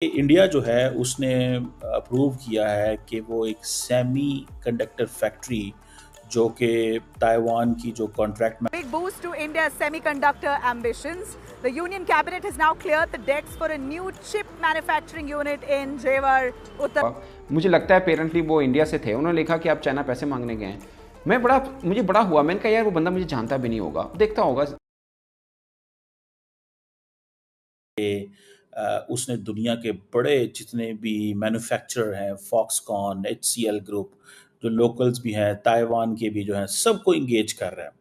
India जो है उसने अप्रूव किया है कि वो एक सेमी कंडक्टर फैक्ट्री जो कि ताइवान की जो कॉन्ट्रैक्ट में Big boost to India's semiconductor ambitions. The Union Cabinet has now cleared the decks for a new chip manufacturing unit in Jewar, Uttar. मुझे लगता है पेरेंटली वो इंडिया से थे, उन्होंने लिखा कि आप चाइना पैसे मांगने गए हैं। मुझे बड़ा हुआ, मैंने कहा यार वो बंदा मुझे जानता भी नहीं होगा, देखता होगा। उसने दुनिया के बड़े जितने भी मैन्युफैक्चरर हैं, फॉक्सकॉन, HCL ग्रुप, जो लोकल्स भी हैं, ताइवान के भी जो हैं, सबको इंगेज कर रहा है।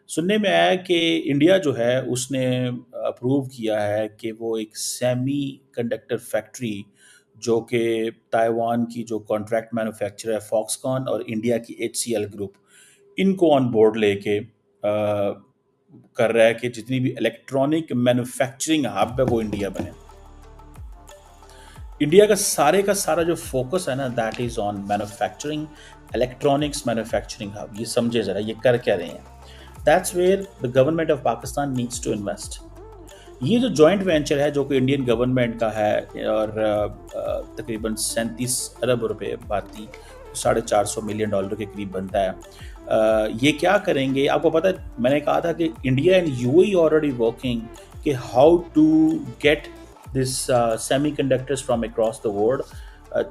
सुनने में आया कि इंडिया जो है उसने अप्रूव किया है कि वो एक सेमी कंडक्टर फैक्ट्री जो कि ताइवान की जो कॉन्ट्रैक्ट मैन्युफैक्चरर है फॉक्सकॉन और इंडिया की HCL ग्रुप, इनको ऑन बोर्ड लेके कर रहा है कि जितनी भी इलेक्ट्रॉनिक मैन्युफैक्चरिंग हब है वो इंडिया बने। इंडिया का सारा जो फोकस है ना, that is on manufacturing, electronics manufacturing hub. ये समझे जरा ये कर क्या रहे हैं। That's where the government of Pakistan needs to invest. ये जो जॉइंट वेंचर है जो कि इंडियन गवर्नमेंट का है और तकरीबन 37 अरब रुपए भारतीय, $450 मिलियन के करीब बनता है। ये क्या करेंगे आपको पता है, मैंने कहा था कि India and UAE already working कि how to get this semiconductors from across the world.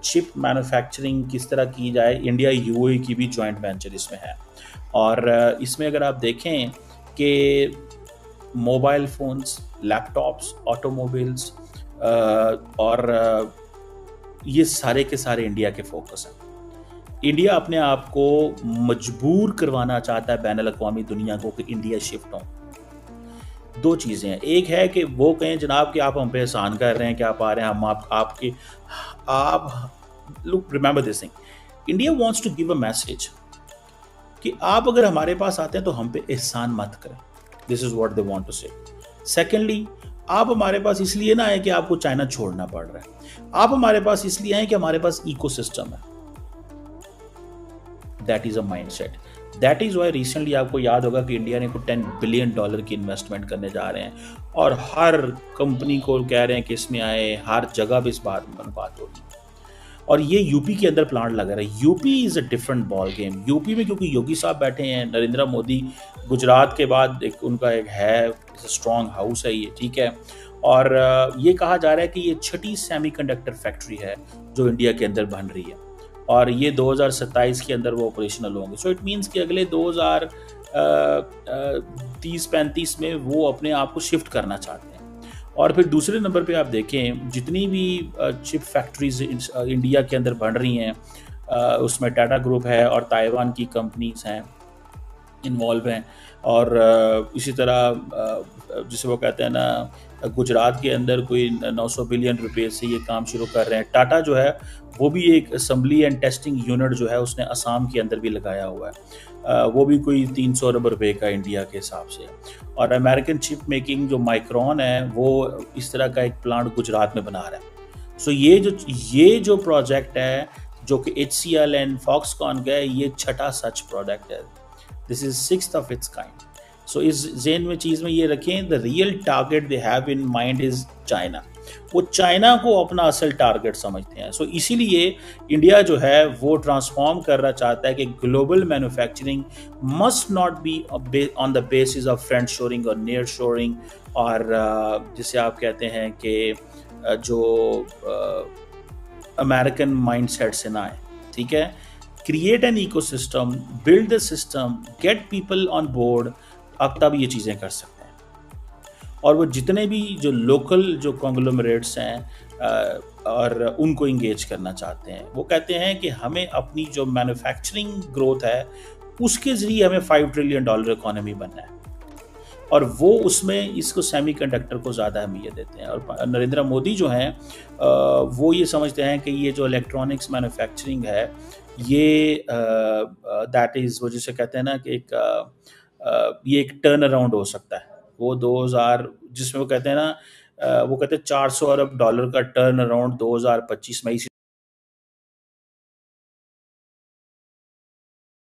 Chip manufacturing किस तरह की जाए, इंडिया यूएई की भी जॉइंट वेंचर इसमें है। और इसमें अगर आप देखें कि मोबाइल फ़ोन्स, लैपटॉप्स, ऑटोमोबाइल्स और ये सारे के सारे इंडिया के फोकस हैं। इंडिया अपने आप को मजबूर करवाना चाहता है बैनुल अक़वामी दुनिया को कि इंडिया शिफ्ट हो। दो चीज़ें हैं, एक है कि वो कहें जनाब कि आप हम पे एहसान कर रहे हैं कि आप आ रहे हैं, हम आप look remember this thing, India wants to give a message कि आप अगर हमारे पास आते हैं तो हम पे एहसान मत करें। This is what they want to say. Secondly, आप हमारे पास इसलिए ना आए कि आपको चाइना छोड़ना पड़ रहा है, आप हमारे पास इसलिए आए कि हमारे पास इकोसिस्टम है। That is a mindset. That is why recently आपको याद होगा कि इंडिया ने को $10 बिलियन की इन्वेस्टमेंट करने जा रहे हैं और हर कंपनी को कह रहे हैं कि इसमें आए, हर जगह भी इस बात होगी। और ये यूपी के अंदर प्लांट लगा रहा है। UP is a different ball game. UP में क्योंकि योगी साहब बैठे हैं, नरेंद्र मोदी, गुजरात के बाद एक उनका एक है स्ट्रॉन्ग हाउस है ये, ठीक है। और ये कहा जा रहा है कि ये 6ठी सेमीकंडक्टर फैक्ट्री है जो इंडिया के अंदर बन रही है और ये 2027 के अंदर वो ऑपरेशनल होंगे। सो इट मीन्स कि अगले 2030-35 में वो अपने आप को शिफ्ट करना चाहते हैं। और फिर दूसरे नंबर पे आप देखें जितनी भी चिप फैक्ट्रीज इंडिया के अंदर बन रही हैं, उसमें टाटा ग्रुप है और ताइवान की कंपनीज हैं इन्वॉल्व हैं। और इसी तरह जिसे वो कहते हैं ना, गुजरात के अंदर कोई 900 बिलियन रुपए से ये काम शुरू कर रहे हैं। टाटा जो है वो भी एक असम्बली एंड टेस्टिंग यूनिट जो है उसने असम के अंदर भी लगाया हुआ है। वो भी कोई 300 अरब रुपए का इंडिया के हिसाब से। और अमेरिकन चिप मेकिंग जो माइक्रॉन है वो इस तरह का एक प्लांट गुजरात में बना रहा है। सो ये जो प्रोजेक्ट है जो कि HCL एंड फॉक्सकॉन का है, ये 6ठा सच प्रोजेक्ट है। This is 6th of its kind. So इस जेन में चीज़ में ये रखें, the real target they have in mind is China. वो चाइना को अपना असल टारगेट समझते हैं। सो इसीलिए इंडिया जो है वो ट्रांसफॉर्म करना चाहता है कि global manufacturing must not be on the basis of friend shoring और नियर शोरिंग, और जिसे आप कहते हैं कि जो अमेरिकन माइंडसेट से ना आए, ठीक है। Create an ecosystem, build the system, get people on board, आप तब ये चीज़ें कर सकते हैं। और वो जितने भी जो लोकल जो कॉन्ग्लोमरेट्स हैं और उनको इंगेज करना चाहते हैं, वो कहते हैं कि हमें अपनी जो मैन्युफैक्चरिंग ग्रोथ है उसके ज़रिए हमें $5 ट्रिलियन इकोनॉमी बनना है। और वो उसमें इसको सेमीकंडक्टर को ज़्यादा अहमियत देते हैं। और नरेंद्र मोदी जो हैं वो ये समझते हैं कि ये जो इलेक्ट्रॉनिक्स मैन्युफैक्चरिंग है ये दैट इज़ वो जिसे कहते हैं ना कि ये एक टर्न अराउंड हो सकता है। वो 2000 जिसमें वो कहते हैं ना वो कहते हैं $400 अरब का टर्न अराउंड 2025 में।